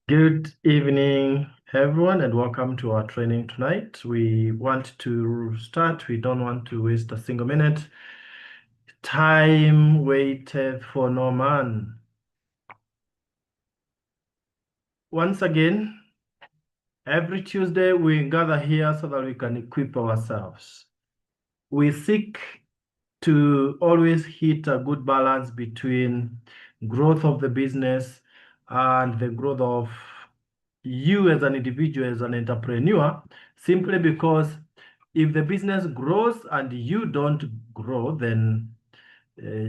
Good evening, everyone, and welcome to our training tonight. We want to start. We don't want to waste a single minute. Time waited for no man. Once again, every Tuesday we gather here so that we can equip ourselves. We seek to always hit a good balance between growth of the business and the growth of you as an individual, as an entrepreneur, simply because if the business grows and you don't grow, then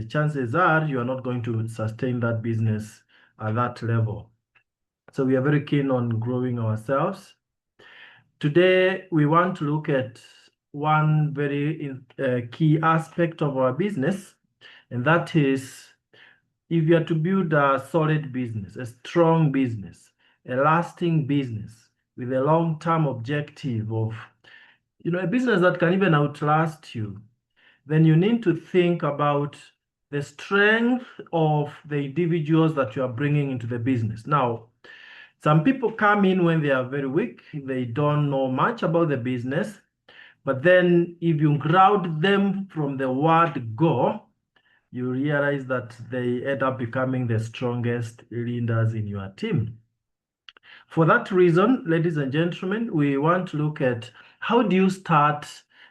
chances are you are not going to sustain that business at that level. So we are very keen on growing ourselves. Today, we want to look at one very key aspect of our business, and that is if you are to build a solid business, a strong business, a lasting business with a long-term objective of, a business that can even outlast you, then you need to think about the strength of the individuals that you are bringing into the business. Now, some people come in when they are very weak, they don't know much about the business, but then if you ground them from the word go, you realize that they end up becoming the strongest leaders in your team. For that reason, ladies and gentlemen, we want to look at how do you start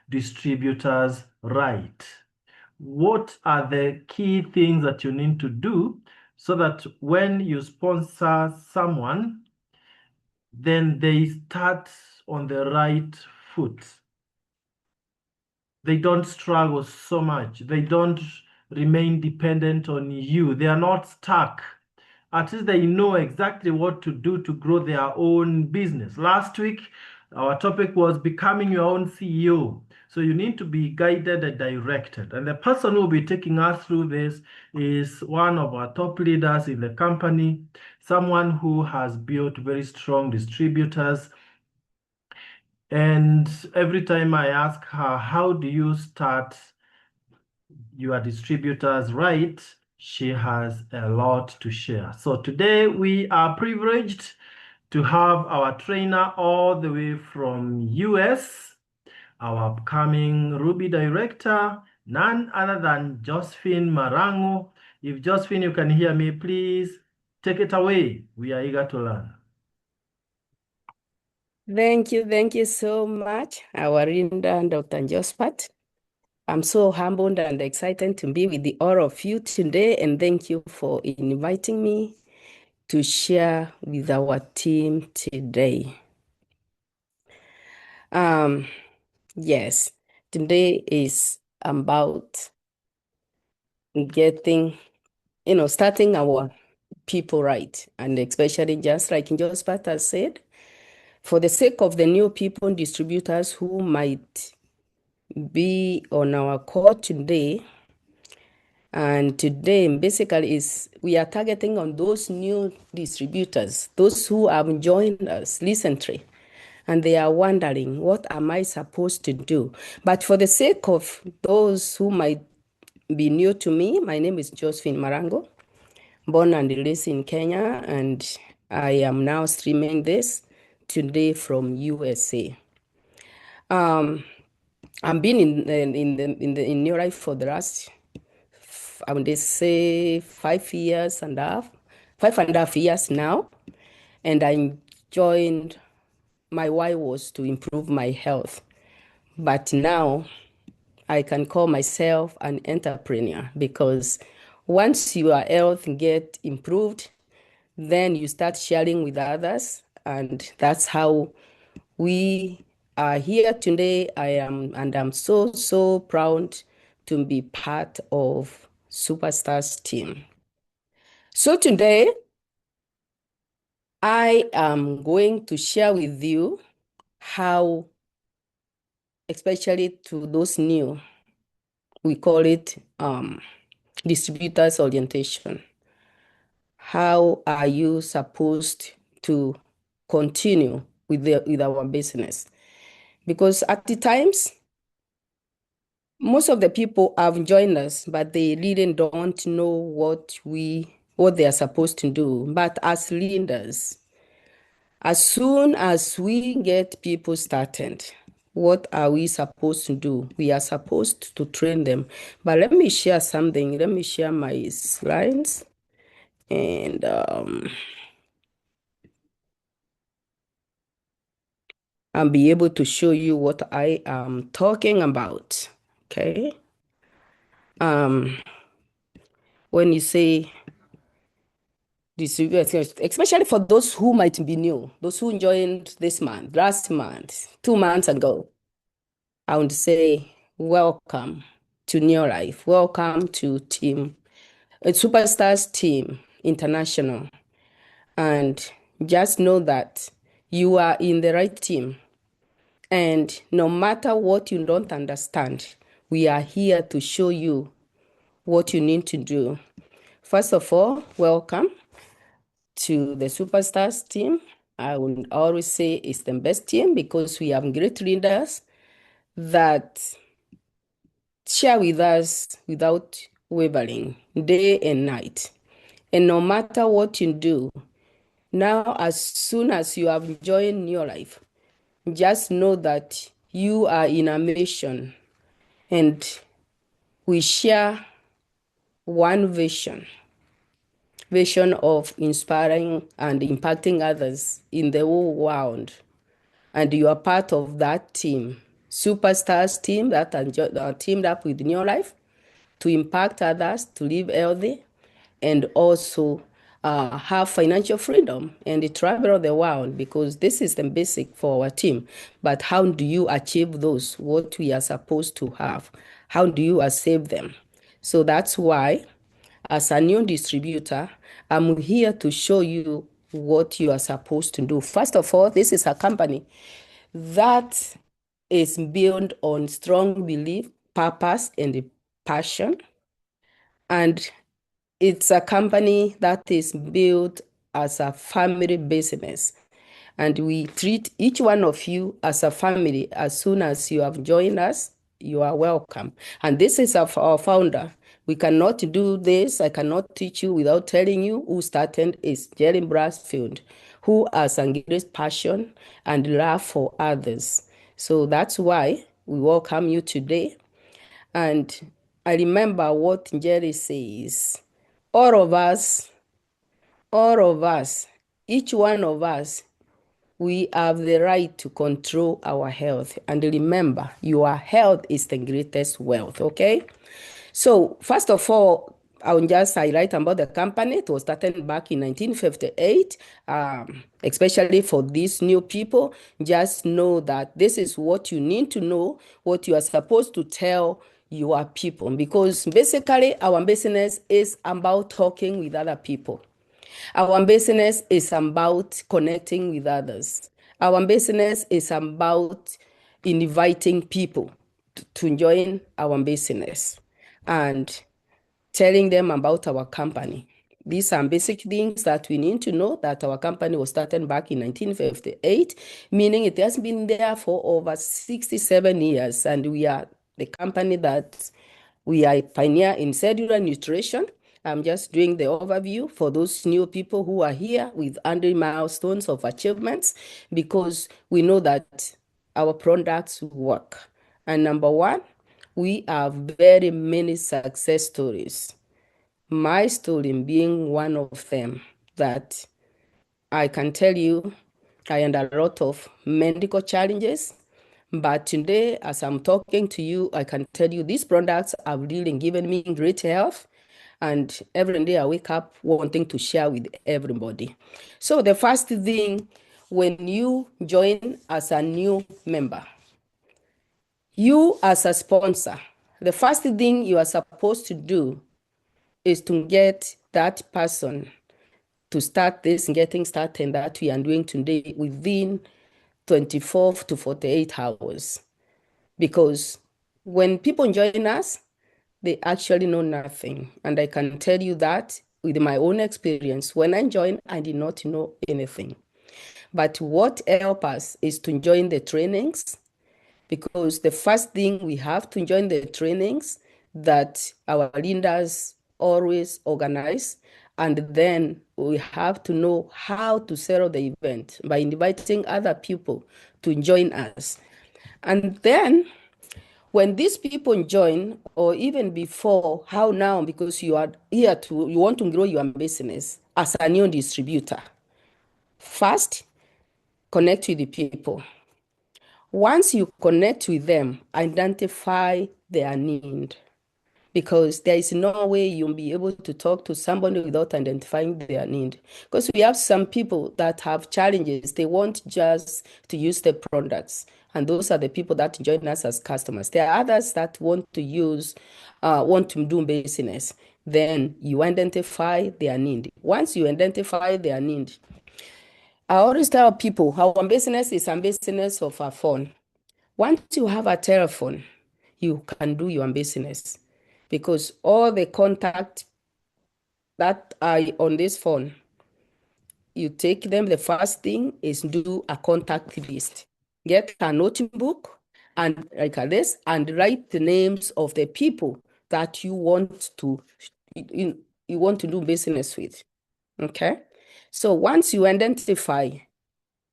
distributors right? What are the key things that you need to do so that when you sponsor someone, then they start on the right foot? They don't struggle so much. They don't remain dependent on you. They are not stuck. At least they know exactly what to do to grow their own business. Last week, our topic was becoming your own CEO. So you need to be guided and directed. And the person who will be taking us through this is one of our top leaders in the company, someone who has built very strong distributors. And every time I ask her, how do you start your distributors right? She has a lot to share. So today we are privileged to have our trainer all the way from US, our upcoming Ruby director, none other than Josephine Marangu. If Josephine, you can hear me, please take it away. We are eager to learn. Thank you so much, our Linda and Dr. Jospat. I'm so humbled and excited to be with all of you today, and thank you for inviting me to share with our team today. Yes, today is about getting, starting our people right, and especially just like Jospat has said, for the sake of the new people distributors who might be on our call today. And today basically we are targeting on those new distributors, those who have joined us recently, and they are wondering, what am I supposed to do? But for the sake of those who might be new to me, my name is Josephine Marangu, born and raised in Kenya, and I am now streaming this today from USA. I've been in New Life for the last, I would say 5.5 years now. And I joined, my why was to improve my health. But now I can call myself an entrepreneur, because once your health get improved, then you start sharing with others. And that's how we are here today. I'm so proud to be part of Superstars team. So today, I am going to share with you how, especially to those new, we call it distributors orientation. How are you supposed to continue with our business? Because at the times, most of the people have joined us, but they really don't know what they are supposed to do. But as leaders, As soon as we get people started, what are we supposed to do? We are supposed to train them. But let me share something. Let me share my slides. And I'll be able to show you what I am talking about. Okay. When you say distributors, especially for those who might be new, those who joined this month, last month, 2 months ago, I would say welcome to New Life. Welcome to Superstars Team International. And just know that you are in the right team. And no matter what you don't understand, we are here to show you what you need to do. First of all, welcome to the Superstars team. I will always say it's the best team because we have great leaders that share with us without wavering, day and night. And no matter what you do, now as soon as you have joined your life, just know that you are in a mission and we share one vision of inspiring and impacting others in the whole world. And you are part of that team, Superstars team that are teamed up with New Life to impact others, to live healthy, and also have financial freedom and travel the world, because this is the basic for our team. But how do you achieve those, what we are supposed to have? How do you achieve them? So that's why, as a new distributor, I'm here to show you what you are supposed to do. First of all, this is a company that is built on strong belief, purpose, and passion. And it's a company that is built as a family business. And we treat each one of you as a family. As soon as you have joined us, you are welcome. And this is our founder. We cannot do this. I cannot teach you without telling you who started is Jerry Brasfield, who has a great passion and love for others. So that's why we welcome you today. And I remember what Jerry says. All of us, each one of us, we have the right to control our health. And remember, your health is the greatest wealth, okay? So first of all, I will just highlight about the company. It was started back in 1958, especially for these new people. Just know that this is what you need to know, what you are supposed to tell your people, because basically our business is about talking with other people. Our business is about connecting with others. Our business is about inviting people to join our business and telling them about our company. These are basic things that we need to know, that our company was started back in 1958, meaning it has been there for over 67 years. And we are the company that we are a pioneer in cellular nutrition. I'm just doing the overview for those new people who are here with 100 milestones of achievements, because we know that our products work. And number one, we have very many success stories. My story being one of them, that I can tell you I had a lot of medical challenges. But today, as I'm talking to you, I can tell you these products have really given me great health. And every day I wake up wanting to share with everybody. So the first thing, when you join as a new member, you as a sponsor, the first thing you are supposed to do is to get that person to start this getting started that we are doing today within 24 to 48 hours. Because when people join us, they actually know nothing. And I can tell you that with my own experience. When I joined, I did not know anything. But what helped us is to join the trainings, because the first thing we have to join the trainings that our leaders always organize, and then we have to know how to set the event by inviting other people to join us. And then when these people join, or even before, how now, because you are here you want to grow your business as a new distributor. First, connect with the people. Once you connect with them, identify their need, because there is no way you'll be able to talk to somebody without identifying their need. Because we have some people that have challenges. They want just to use the products, and those are the people that join us as customers. There are others that want to do business. Then you identify their need. Once you identify their need, I always tell people our business is a business of a phone. Once you have a telephone, you can do your business, because all the contacts that are on this phone, you take them. The first thing is do a contact list. Get a notebook and like this, and write the names of the people that you want to do business with. Okay. So once you identify,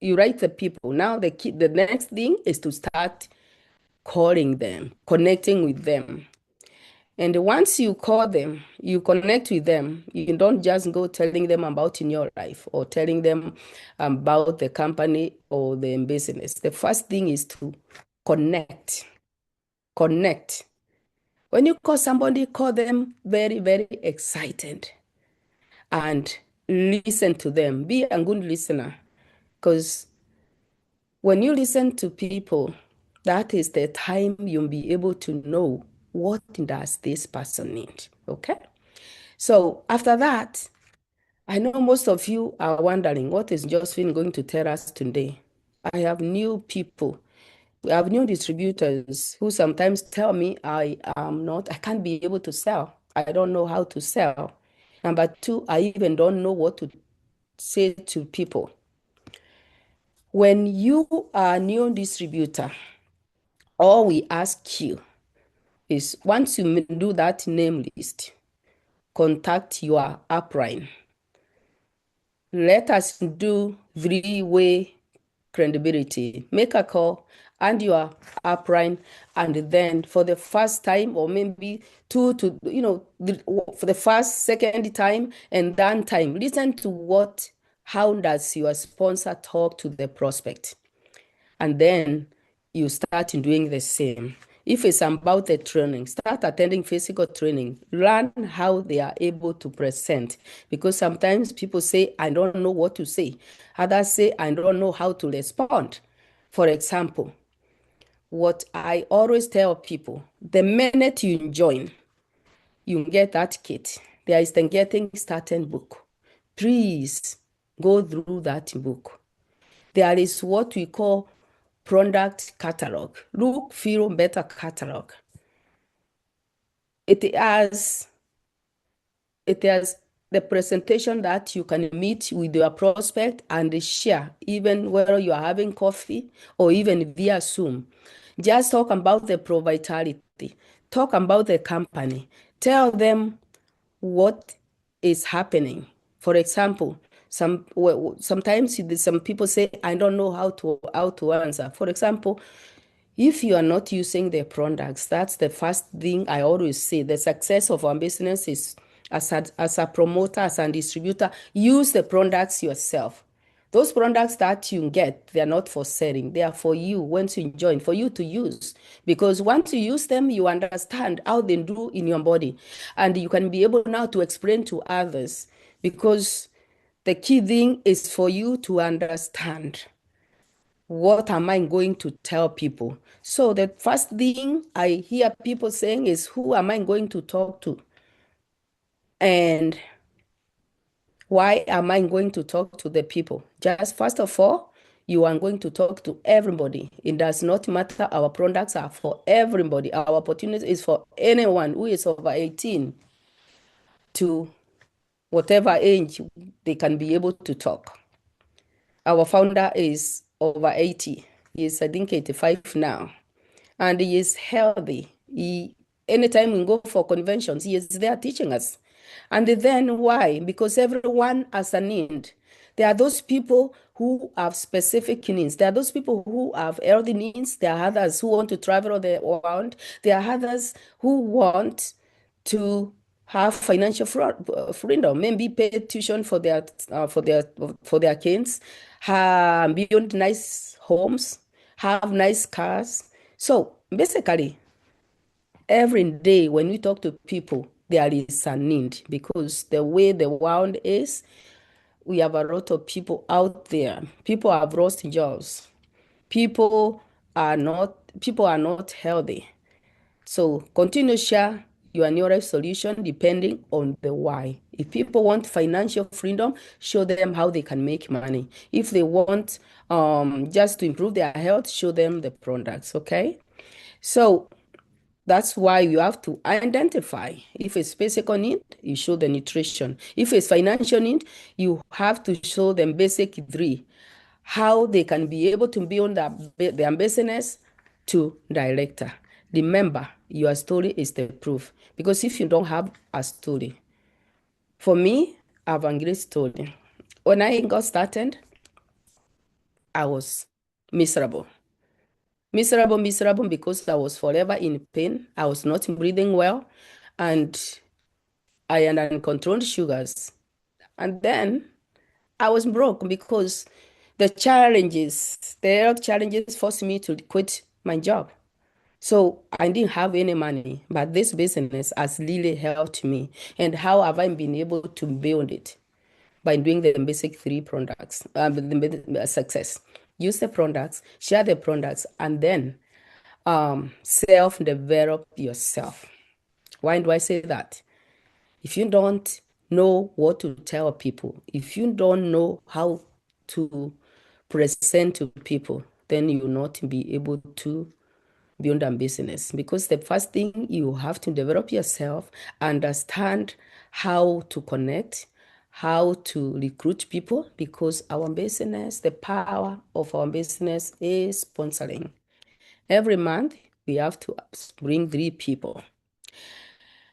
you write the people. Now the next thing is to start calling them, connecting with them. And once you call them, you connect with them, you don't just go telling them about in your life or telling them about the company or the business. The first thing is to connect. Connect. When you call somebody, call them very, very excited and listen to them. Be a good listener, because when you listen to people, that is the time you'll be able to know what does this person need, okay? So after that, I know most of you are wondering, what is Josephine going to tell us today? I have new people. We have new distributors who sometimes tell me I can't be able to sell. I don't know how to sell. Number two, I even don't know what to say to people. When you are a new distributor, all we ask you is, once you do that name list, contact your upline. Let us do three-way credibility. Make a call and your upline, and then for the first time, or maybe for the first, second time, and then time, listen to how does your sponsor talk to the prospect? And then you start doing the same. If it's about the training, start attending physical training. Learn how they are able to present. Because sometimes people say, I don't know what to say. Others say, I don't know how to respond. For example, what I always tell people, the minute you join, you get that kit. There is the Getting Started book. Please go through that book. There is what we call product catalog. Look, feel better catalog. It has the presentation that you can meet with your prospect and share, even whether you are having coffee or even via Zoom. Just talk about the pro vitality. Talk about the company. Tell them what is happening. For example, sometimes some people say, I don't know how to answer. For example, if you are not using the products, that's the first thing I always say. The success of our business is, as a promoter, as a distributor, use the products yourself. Those products that you get, they are not for selling. They are for you, once you join, for you to use. Because once you use them, you understand how they do in your body. And you can be able now to explain to others. Because the key thing is for you to understand, what am I going to tell people? So the first thing I hear people saying is, who am I going to talk to? And why am I going to talk to the people? Just first of all, you are going to talk to everybody. It does not matter. Our products are for everybody. Our opportunity is for anyone who is over 18 to whatever age they can be able to talk. Our founder is over 80. He is, I think, 85 now. And he is healthy. Anytime we go for conventions, he is there teaching us. And then why? Because everyone has a need. There are those people who have specific needs. There are those people who have healthy needs. There are others who want to travel the world. There are others who want to have financial freedom, maybe pay tuition for their kids, build nice homes, have nice cars. So basically, every day when we talk to people, there is a need because the way the world is, we have a lot of people out there. People have lost jobs. People people are not healthy. So continue to share your nearest solution depending on the why. If people want financial freedom, show them how they can make money. If they want just to improve their health, show them the products, okay? So that's why you have to identify. If it's physical need, you show the nutrition. If it's financial need, you have to show them basic three, how they can be able to build their business to director. Remember, your story is the proof. Because if you don't have a story, for me, I have a great story. When I got started, I was miserable. Miserable because I was forever in pain. I was not breathing well, and I had uncontrolled sugars. And then I was broke because the health challenges forced me to quit my job. So I didn't have any money, but this business has really helped me. And how have I been able to build it? By doing the basic three products, success. Use the products, share the products, and then self-develop yourself. Why do I say that? If you don't know what to tell people, if you don't know how to present to people, then you will not be able to build a business. Because the first thing you have to develop yourself, understand how to connect, how to recruit people, because our business, the power of our business is sponsoring. Every month, we have to bring 3 people.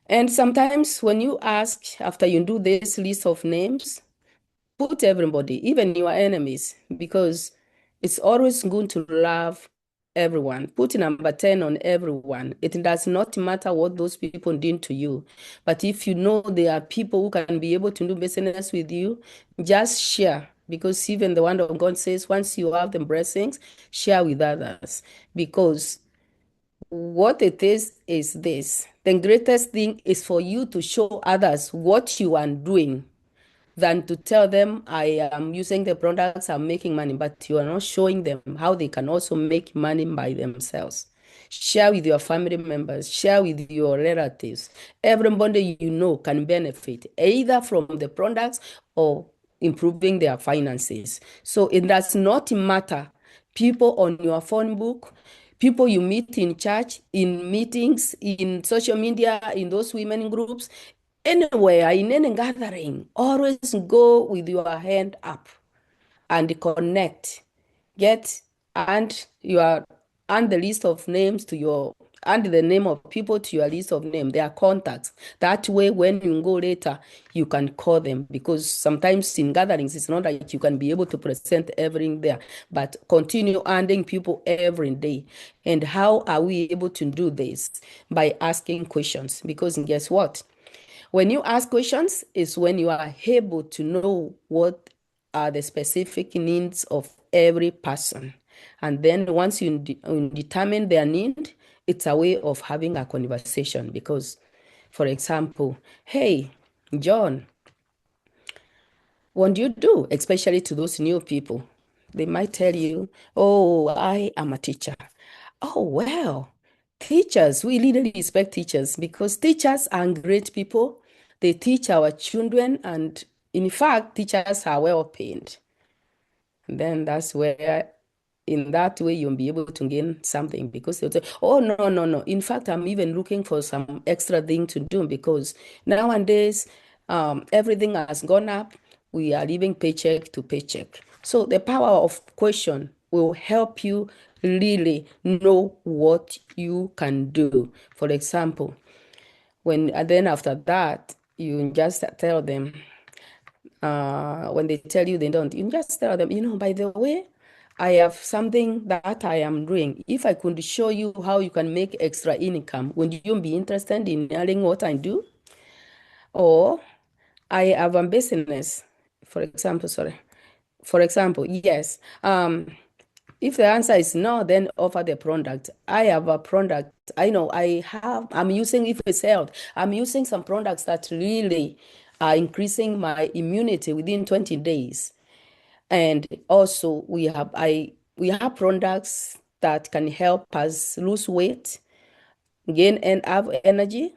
And sometimes when you ask, after you do this list of names, put everybody, even your enemies, because it's always good to love everyone. Put number 10 on everyone. It does not matter what those people did to you. But if you know there are people who can be able to do business with you, just share. Because even the word of God says, once you have the blessings, share with others. Because what it is this. The greatest thing is for you to show others what you are doing than to tell them I am using the products, I'm making money, but you are not showing them how they can also make money by themselves. Share with your family members, share with your relatives. Everybody you know can benefit either from the products or improving their finances. So it does not matter people on your phone book, people you meet in church, in meetings, in social media, in those women groups, anywhere, in any gathering, always go with your hand up and connect. Get and your and the list of names to your and the name of people to your list of names, their contacts. That way, when you go later, you can call them, because sometimes in gatherings, it's not like you can be able to present everything there, but continue adding people every day. And how are we able to do this? By asking questions, because guess what? When you ask questions is when you are able to know what are the specific needs of every person. And then once you determine their need, it's a way of having a conversation. Because, for example, hey, John, what do you do? Especially to those new people. They might tell you, oh, I am a teacher. Oh, well, teachers, we really respect teachers because teachers are great people. They teach our children, and in fact, teachers are well paid. Then that's where, in that way, you'll be able to gain something, because they'll say, oh, no, no, no. In fact, I'm even looking for some extra thing to do, because nowadays, everything has gone up. We are living paycheck to paycheck. So the power of question will help you really know what you can do. For example, and then after that, you just tell them, when they tell you they don't, you just tell them, by the way, I have something that I am doing. If I could show you how you can make extra income, would you be interested in learning what I do? Or I have a business, for example, sorry. For example, yes. If the answer is no, then offer the product. I have a product. I know I'm using, if it's health, I'm using some products that really are increasing my immunity within 20 days. And also we have products that can help us lose weight, gain and have energy,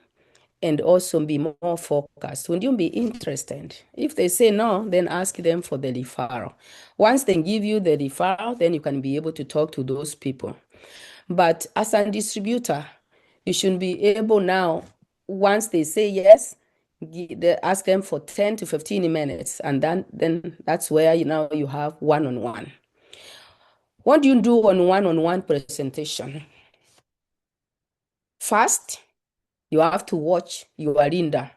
and also be more focused. Would you be interested? If they say no, then ask them for the referral. Once they give you the referral, then you can be able to talk to those people. But as a distributor, you should be able now, once they say yes, ask them for 10 to 15 minutes, and then that's where you have one-on-one. What do you do on one-on-one presentation? First, you have to watch your leader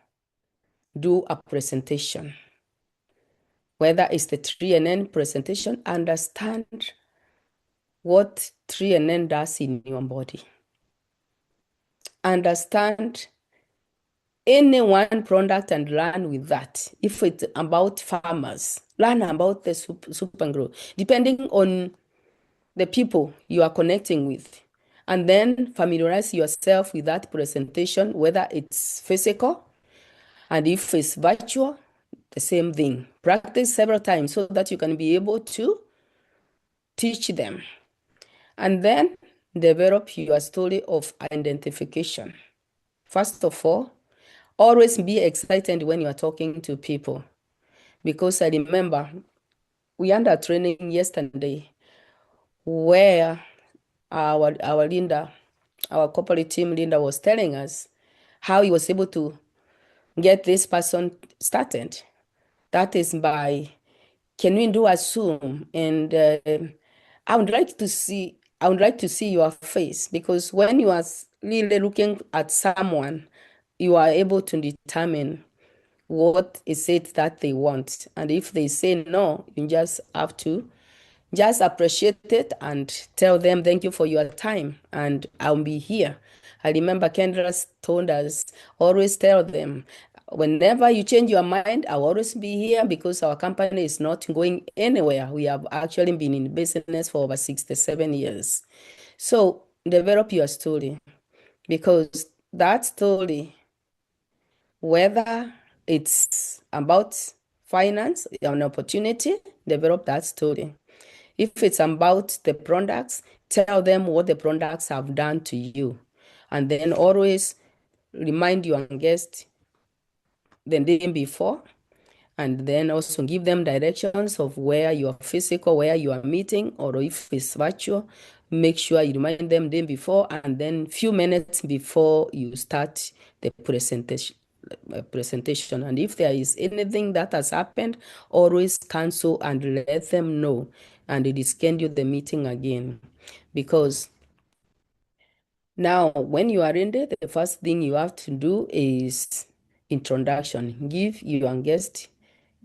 do a presentation. Whether it's the 3NN presentation, understand what 3NN does in your body. Understand any one product and learn with that. If it's about farmers, learn about the soup and grow, depending on the people you are connecting with. And then familiarize yourself with that presentation, whether it's physical, and if it's virtual, the same thing. Practice several times so that you can be able to teach them. And then develop your story of identification. First of all, always be excited when you are talking to people. Because I remember we under training yesterday where our leader, our corporate team leader was telling us how he was able to get this person started. That is by, can we do a Zoom? And I would like to see your face, because when you are really looking at someone, you are able to determine what is it that they want. And if they say no, you just have to just appreciate it and tell them thank you for your time and I'll be here. I remember Kendra told us, always tell them, whenever you change your mind, I'll always be here, because our company is not going anywhere. We have actually been in business for over 67 years. So develop your story, because that story, whether it's about finance, an opportunity, develop that story. If it's about the products, tell them what the products have done to you. And then always remind your guest the day before, and then also give them directions of where you are physical, where you are meeting, or if it's virtual, make sure you remind them the day before, and then few minutes before you start the presentation. And if there is anything that has happened, always cancel and let them know and reschedule the meeting again. Because now when you are in there, the first thing you have to do is introduction. Give your guest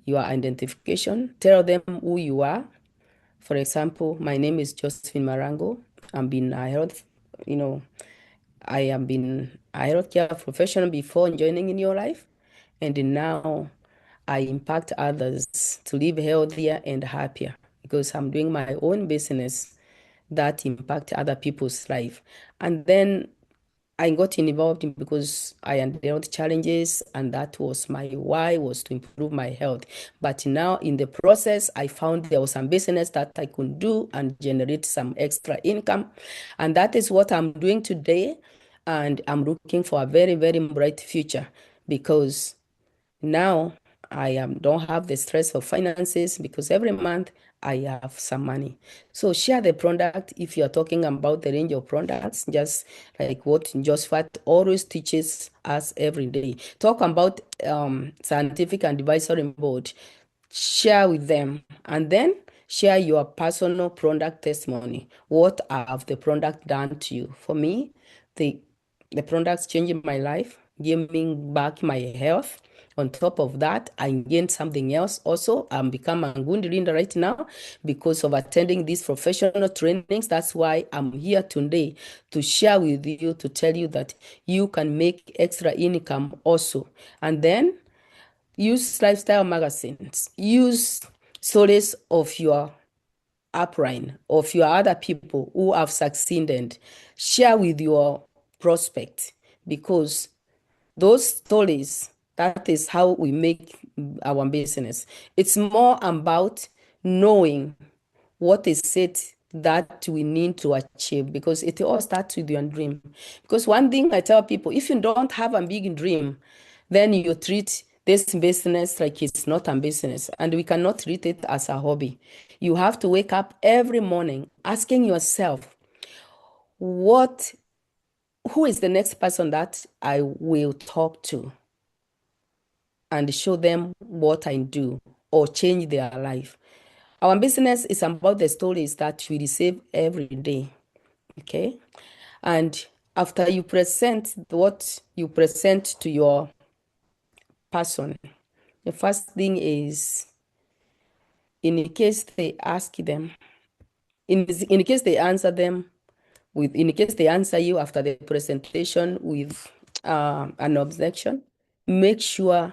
your identification, tell them who you are. For example, my name is Josephine Marangu. I've been a health, I have been a healthcare professional before joining in your life, and now I impact others to live healthier and happier, because I'm doing my own business that impact other people's life. And then I got involved because I had health challenges, and that was my why, was to improve my health. But now in the process, I found there was some business that I could do and generate some extra income. And that is what I'm doing today. And I'm looking for a very, very bright future, because now I don't have the stress of finances, because every month I have some money. So share the product. If you're talking about the range of products, just like what Josephat always teaches us every day. Talk about scientific and advisory board. Share with them, and then share your personal product testimony. What have the product done to you? For me, the products changing my life, giving back my health, On top of that, I gained something else also. I'm become a good leader right now because of attending these professional trainings. That's why I'm here today to share with you, to tell you that you can make extra income also. And then use lifestyle magazines, use stories of your upline, of your other people who have succeeded. Share with your prospect because those stories, that is how we make our business. It's more about knowing what is it that we need to achieve because it all starts with your dream. Because one thing I tell people, if you don't have a big dream, then you treat this business like it's not a business, and we cannot treat it as a hobby. You have to wake up every morning asking yourself, what who is the next person that I will talk to and show them what I do or change their life. Our business is about the stories that we receive every day. Okay. And after you present what you present to your person, the first thing is in case they ask them, in case they answer them in case they answer you after the presentation with an objection, make sure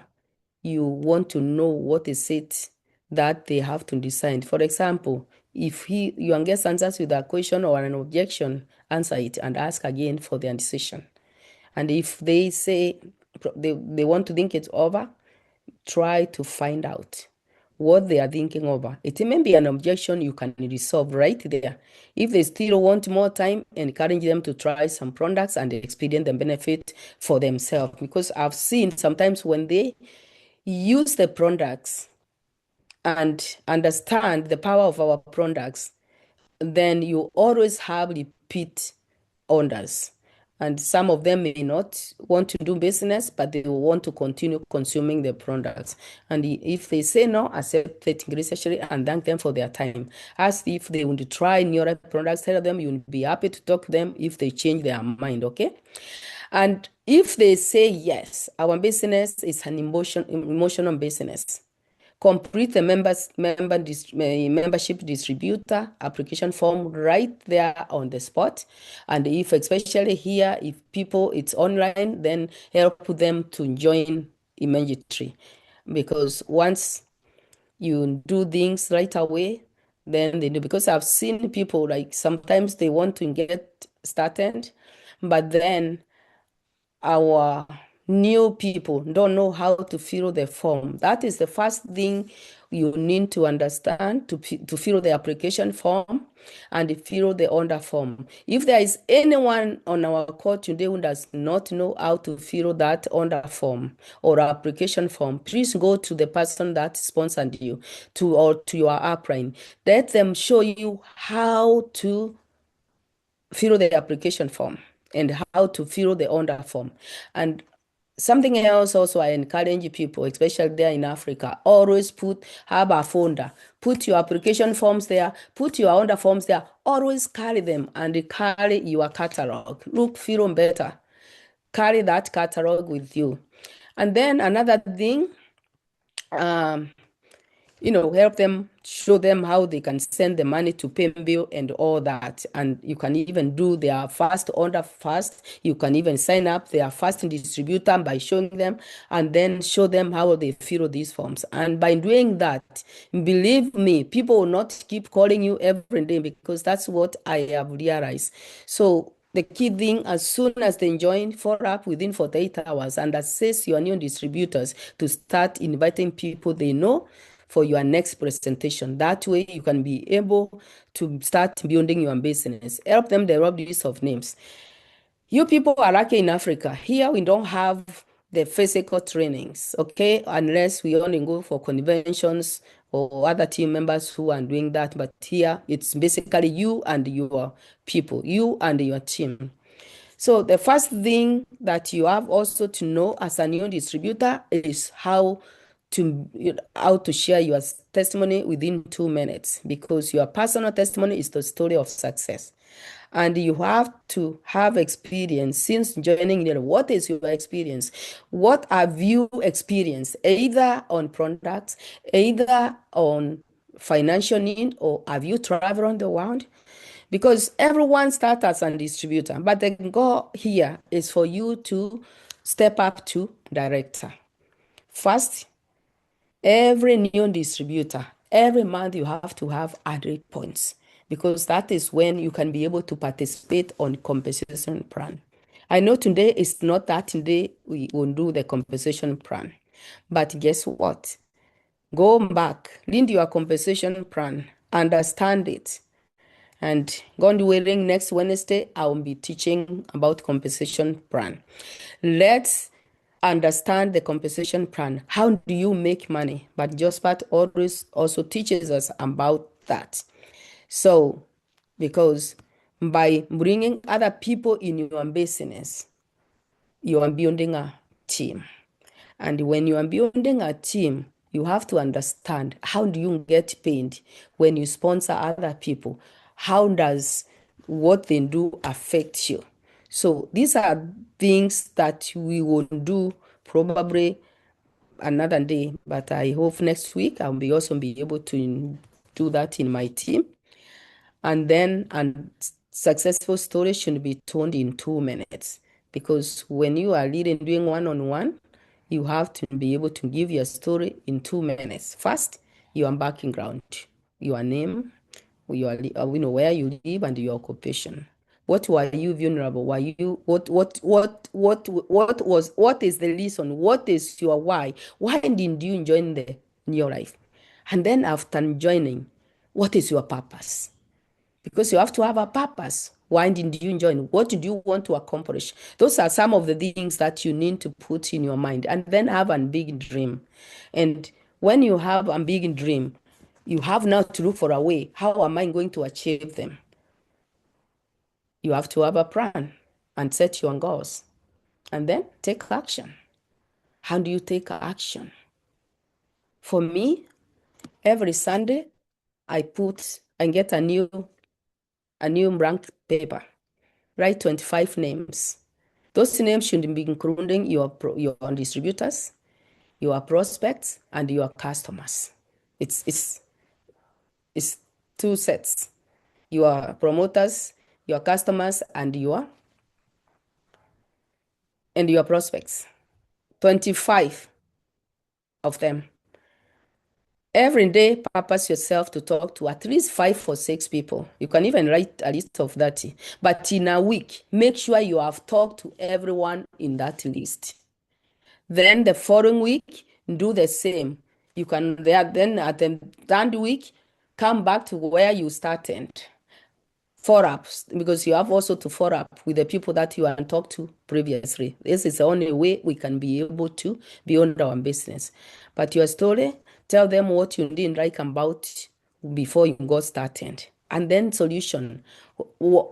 you want to know what is it that they have to decide. For example, if your guest answers with a question or an objection, answer it and ask again for their decision. And if they say they want to think it over, try to find out what they are thinking over. It may be an objection you can resolve right there. If they still want more time, encourage them to try some products and experience the benefit for themselves. Because I've seen sometimes when they use the products and understand the power of our products, then you always have repeat orders. And some of them may not want to do business, but they will want to continue consuming the products. And if they say no, accept it graciously and thank them for their time. Ask if they want to try newer products, tell them you'll be happy to talk to them if they change their mind, okay? And if they say yes, our business is an emotional business. Complete the membership distributor application form right there on the spot. And if especially here, if people it's online, then help them to join immediately. Because once you do things right away, then they do. Because I've seen people like sometimes they want to get started, but then our new people don't know how to fill the form. That is the first thing you need to understand to fill the application form and fill the order form. If there is anyone on our call today who does not know how to fill that order form or application form, please go to the person that sponsored you or to your upline. Let them show you how to fill the application form and how to fill the order form. And something else also I encourage people, especially there in Africa, always have a folder. Put your application forms there, put your order forms there, always carry them and carry your catalog. Look, feel better. Carry that catalog with you. And then another thing, help them, show them how they can send the money to pay bill and all that. And you can even do their first order first. You can even sign up their first distributor by showing them and then show them how they fill these forms. And by doing that, believe me, people will not keep calling you every day because that's what I have realized. So the key thing, as soon as they join, follow up within 48 hours and assess your new distributors to start inviting people they know for your next presentation. That way you can be able to start building your business. Help them develop the list of names. You people are lucky in Africa. Here we don't have the physical trainings, okay? Unless we only go for conventions or other team members who are doing that. But here it's basically you and your people, you and your team. So the first thing that you have also to know as a new distributor is how to share your testimony within 2 minutes, because your personal testimony is the story of success. And you have to have experience since joining there. What is your experience? What have you experienced either on products, either on financial need, or have you traveled around the world? Because everyone starts as a distributor, but the goal here is for you to step up to director. First, every new distributor, every month you have to have 100 points, because that is when you can be able to participate on compensation plan. I know today is not that day we will do the compensation plan, but guess what? Go back, read your compensation plan, understand it. And God willing, next Wednesday, I will be teaching about compensation plan. Let's understand the compensation plan. How do you make money? But Josphat always also teaches us about that. So, because by bringing other people in your business, you are building a team. And when you are building a team, you have to understand, how do you get paid when you sponsor other people? How does what they do affect you? So these are things that we will do probably another day, but I hope next week I'll be also be able to do that in my team. And then a successful story should be told in 2 minutes, because when you are leading, doing one-on-one, you have to be able to give your story in 2 minutes. First, your background, your name, where you live, and your occupation. What were you vulnerable? Were you what is the reason? What is your why? Why didn't you join the new life? And then after joining, what is your purpose? Because you have to have a purpose. Why didn't you join? What do you want to accomplish? Those are some of the things that you need to put in your mind, and then have a big dream. And when you have a big dream, you have now to look for a way. How am I going to achieve them? You have to have a plan and set your goals, and then take action. How do you take action? For me, every Sunday, I get a new blank paper, write 25 names. Those names should be including your distributors, your prospects, and your customers. It's two sets: your promoters, your customers, and your prospects. 25 of them. Every day, purpose yourself to talk to at least 5 or 6 people. You can even write a list of 30. But in a week, make sure you have talked to everyone in that list. Then the following week, do the same. You can then at the third week, come back to where you started. Follow up, because you have also to follow up with the people that you have talked to previously. This is the only way we can be able to build our business. But your story, tell them what you didn't like about before you got started. And then solution,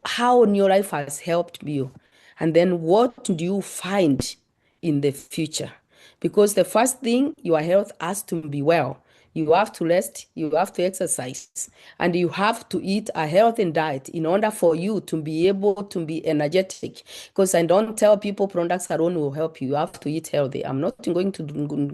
how your life has helped you. And then what do you find in the future? Because the first thing, your health has to be well. You have to rest, you have to exercise, and you have to eat a healthy diet in order for you to be able to be energetic. Because I don't tell people products alone will help you. You have to eat healthy. I'm not going to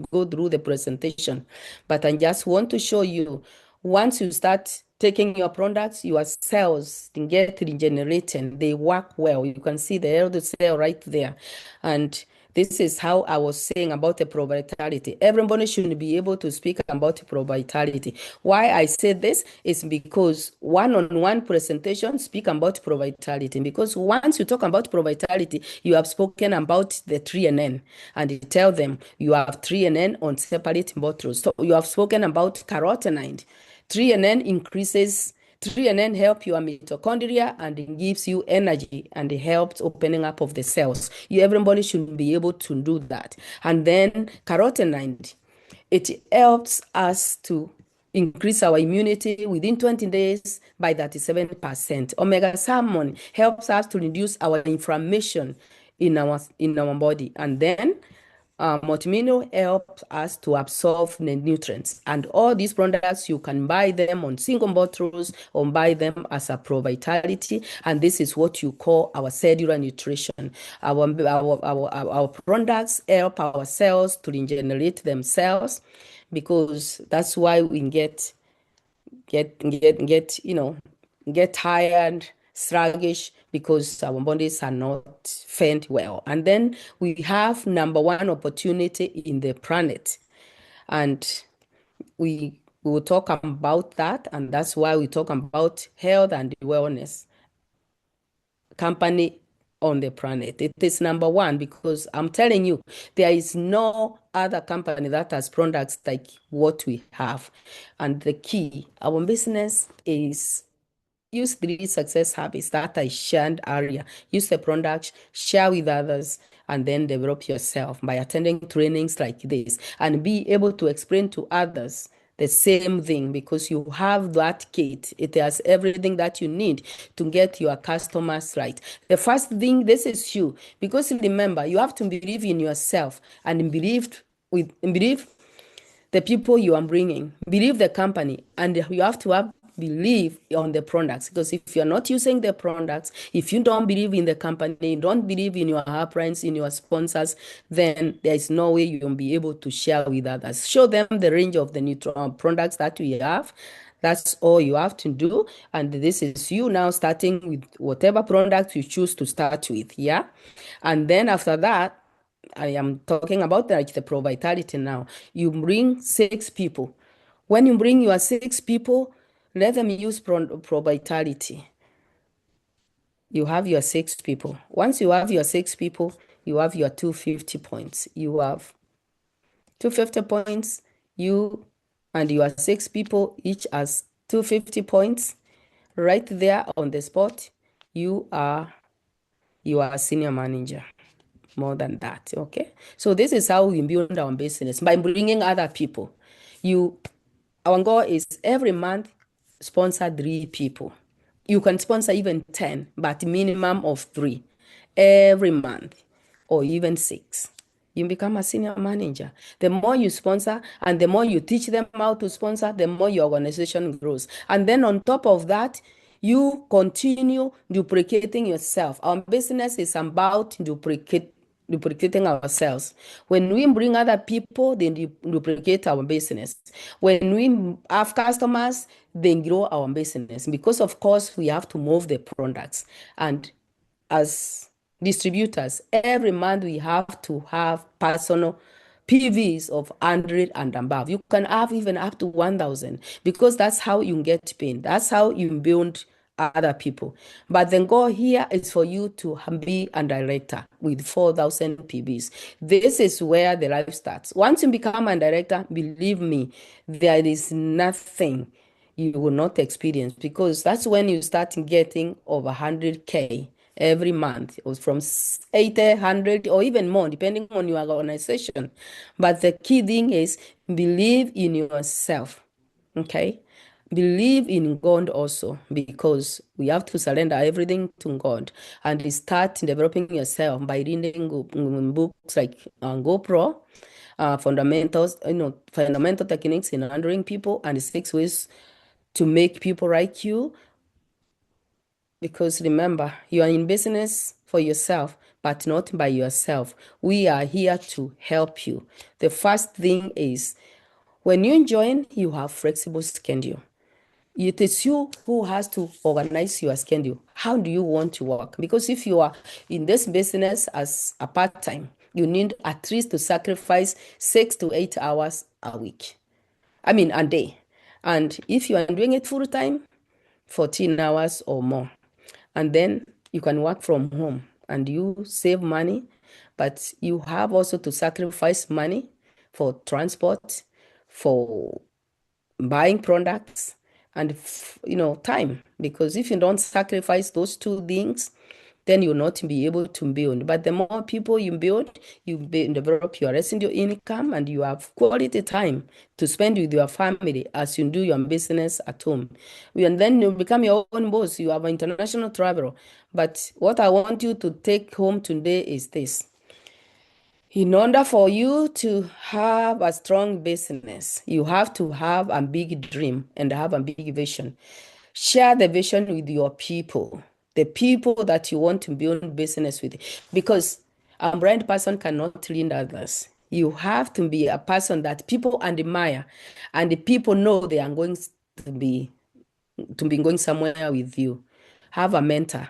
go through the presentation, but I just want to show you, once you start taking your products, your cells get regenerated. They work well. You can see the healthy cell right there. And this is how I was saying about the pro-vitality. Everybody should be able to speak about pro-vitality. Why I say this is because one-on-one presentation speak about pro-vitality. Because once you talk about pro-vitality, you have spoken about the 3NN, and you tell them you have 3NN on separate bottles. So you have spoken about carotenoid. 3NN increases 3NN help your mitochondria, and it gives you energy, and it helps opening up of the cells. Everybody should be able to do that. And then carotenoid, it helps us to increase our immunity within 20 days by 37%. Omega salmon helps us to reduce our inflammation in our body. And then multimineral helps us to absorb the nutrients. And all these products, you can buy them on single bottles or buy them as a Pro Vitality. And this is what you call our cellular nutrition. Our products help our cells to regenerate themselves, because that's why we get tired, sluggish, because our bodies are not fed well. And then we have number one opportunity in the planet, and we will talk about that, and that's why we talk about health and wellness company on the planet. It is number one, because I'm telling you, there is no other company that has products like what we have. And the key, our business is use 3 success habits that I shared earlier. Use the product, share with others, and then develop yourself by attending trainings like this and be able to explain to others the same thing, because you have that kit. It has everything that you need to get your customers right. The first thing, this is you, because remember, you have to believe in yourself and believe the people you are bringing, believe the company, and you have to have believe on the products, because if you're not using the products, if you don't believe in the company, don't believe in your uplines, in your sponsors, then there is no way you'll be able to share with others. Show them the range of the products that we have. That's all you have to do. And this is you now starting with whatever product you choose to start with. Yeah. And then after that, I am talking about like the Pro Vitality now. You bring 6 people. When you bring your 6 people, let them use Pro Vitality. You have your 6 people. Once you have your 6 people, you have your 250 points. You have 250 points. You and your 6 people each has 250 points. Right there on the spot, you are a senior manager. More than that, okay? So this is how we build our business, by bringing other people. Our goal is every month sponsor 3 people. You can sponsor even 10, but minimum of 3 every month, or even 6. You become a senior manager. The more you sponsor and the more you teach them how to sponsor, the more your organization grows. And then on top of that, you continue duplicating yourself. Our business is about duplicating ourselves. When we bring other people, they duplicate our business. When we have customers, they grow our business, because of course we have to move the products. And as distributors, every month we have to have personal PVs of 100 and above. You can have even up to 1,000, because that's how you get paid. That's how you build other people. But the goal here is for you to be a director with 4,000 PVs. This is where the life starts. Once you become a director, believe me, there is nothing you will not experience, because that's when you start getting over 100K every month. It was from 80, 100, or even more, depending on your organization. But the key thing is believe in yourself, okay? Believe in God also, because we have to surrender everything to God and start developing yourself by reading books like GoPro, fundamentals, fundamental techniques in handling people, and 6 ways to make people like you. Because remember, you are in business for yourself, but not by yourself. We are here to help you. The first thing is, when you join, you have flexible schedule. It is you who has to organize your schedule. How do you want to work? Because if you are in this business as a part-time, you need at least to sacrifice 6 to 8 hours a week. I mean, a day. And if you are doing it full-time, 14 hours or more. And then you can work from home and you save money, but you have also to sacrifice money for transport, for buying products, and time. Because if you don't sacrifice those 2 things, then you'll not be able to build. But the more people you build, you develop your residual income, and you have quality time to spend with your family as you do your business at home. And then you become your own boss. You have an international travel. But what I want you to take home today is this. In order for you to have a strong business, you have to have a big dream and have a big vision. Share the vision with your people, the people that you want to build business with, because a blind person cannot lead others. You have to be a person that people admire, and the people know they are going to be going somewhere with you. Have a mentor,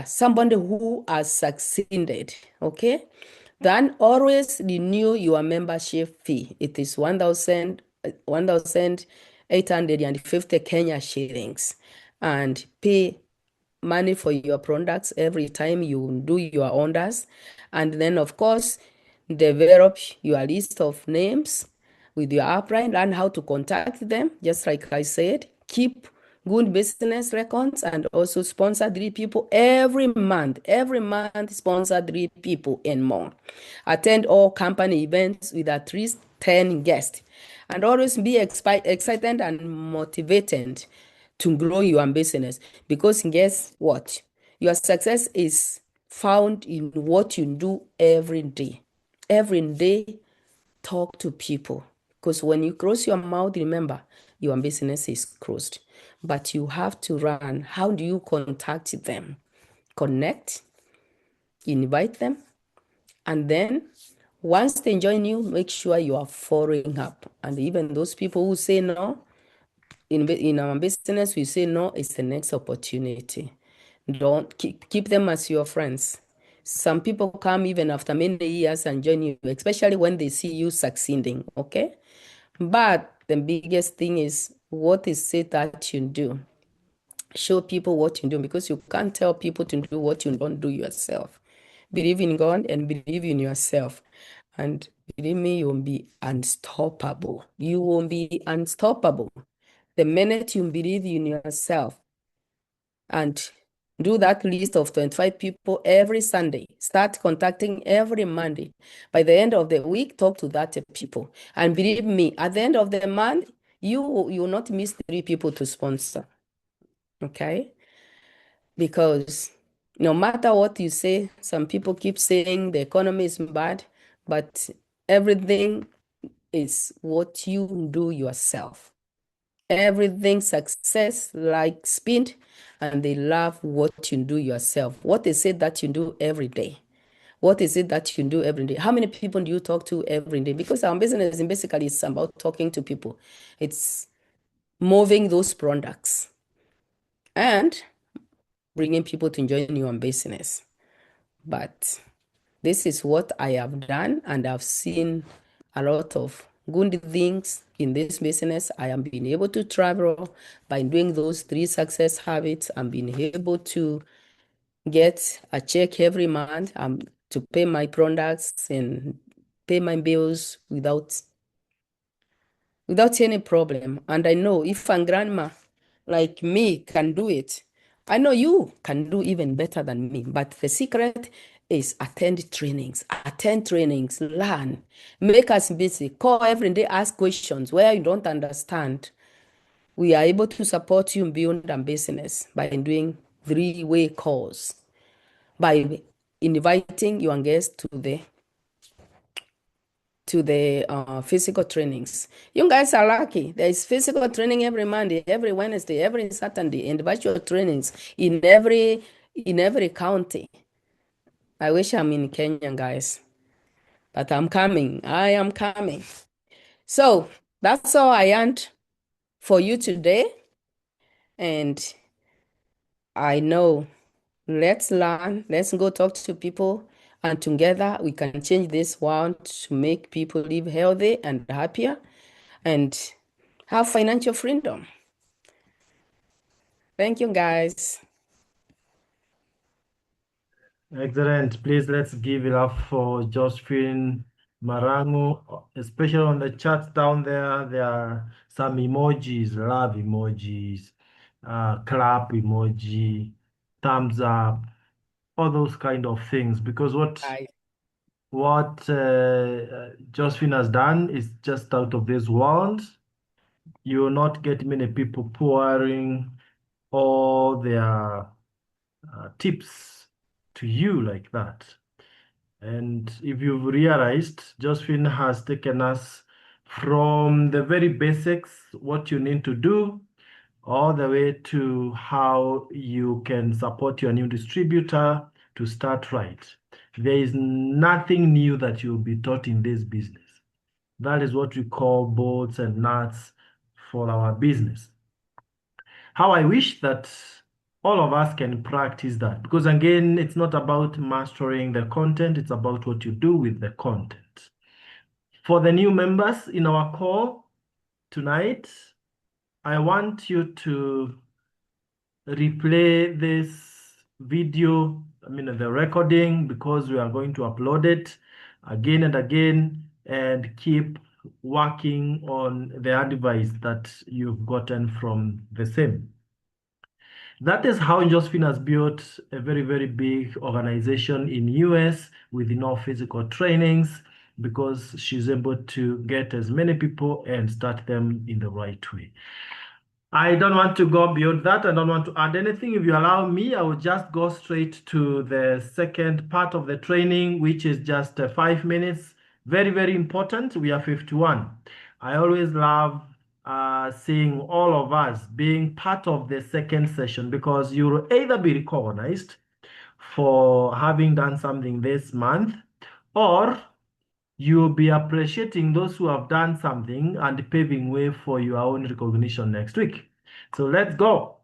somebody who has succeeded, okay? Then always renew your membership fee. It is 1,850 Kenya shillings, and pay money for your products every time you do your orders. And then, of course, develop your list of names with your upline, learn how to contact them, just like I said. Keep good business records and also sponsor 3 people every month. Every month, sponsor 3 people and more. Attend all company events with at least 10 guests. And always be excited and motivated to grow your business, because guess what? Your success is found in what you do every day. Every day, talk to people, because when you close your mouth, remember, your business is closed. But you have to run. How do you contact them? Connect, invite them, and then once they join you, make sure you are following up. And even those people who say no, in our business, we say no is the next opportunity. Don't keep them as your friends. Some people come even after many years and join you, especially when they see you succeeding, okay? But the biggest thing is, what is it that you do? Show people what you do, because you can't tell people to do what you don't do yourself. Believe in God and believe in yourself. And believe me, you'll be unstoppable. You will be unstoppable. The minute you believe in yourself and do that list of 25 people every Sunday, start contacting every Monday. By the end of the week, talk to that people. And believe me, at the end of the month, you will not miss 3 people to sponsor. Okay? Because no matter what you say, some people keep saying the economy is bad, but everything is what you do yourself. Everything success like speed, and they love what you do yourself. What is it that you do every day? What is it that you do every day? How many people do you talk to every day? Because our business is basically it's about talking to people. It's moving those products and bringing people to join your business. But this is what I have done, and I've seen a lot of good things in this business. I am being able to travel by doing those 3 success habits. I'm being able to get a check every month to pay my products and pay my bills without any problem. And I know if a grandma like me can do it, I know you can do even better than me. But the secret is attend trainings, learn, make us busy, call every day, ask questions where you don't understand. We are able to support you beyond our business by doing 3-way calls, by inviting your guests to the physical trainings. You guys are lucky. There is physical training every Monday, every Wednesday, every Saturday, and virtual trainings in every county. I wish I'm in Kenya, guys, but I'm coming. I am coming. So that's all I want for you today. And I know, let's learn, let's go talk to people, and together we can change this world to make people live healthy and happier and have financial freedom. Thank you, guys. Excellent. Please let's give it up for Josephine Marangu, especially on the chat down there. There are some emojis, love emojis, clap emoji, thumbs up, all those kind of things. Because Bye. what Josephine has done is just out of this world. You will not get many people pouring all their tips to you like that. And if you've realized, Josephine has taken us from the very basics, what you need to do, all the way to how you can support your new distributor to start right. There is nothing new that you'll be taught in this business. That is what we call bolts and nuts for our business. How I wish that all of us can practice that, because again, it's not about mastering the content, it's about what you do with the content. For the new members in our call tonight, I want you to replay this video, the recording, because we are going to upload it again and again, and keep working on the advice that you've gotten from the same. That is how Josephine has built a very, very big organization in US with enough physical trainings, because she's able to get as many people and start them in the right way. I don't want to go beyond that. I don't want to add anything. If you allow me, I will just go straight to the second part of the training, which is just 5 minutes. Very, very important. We are 51. I always love seeing all of us being part of the second session, because you'll either be recognized for having done something this month, or you'll be appreciating those who have done something and paving way for your own recognition next week. So let's go.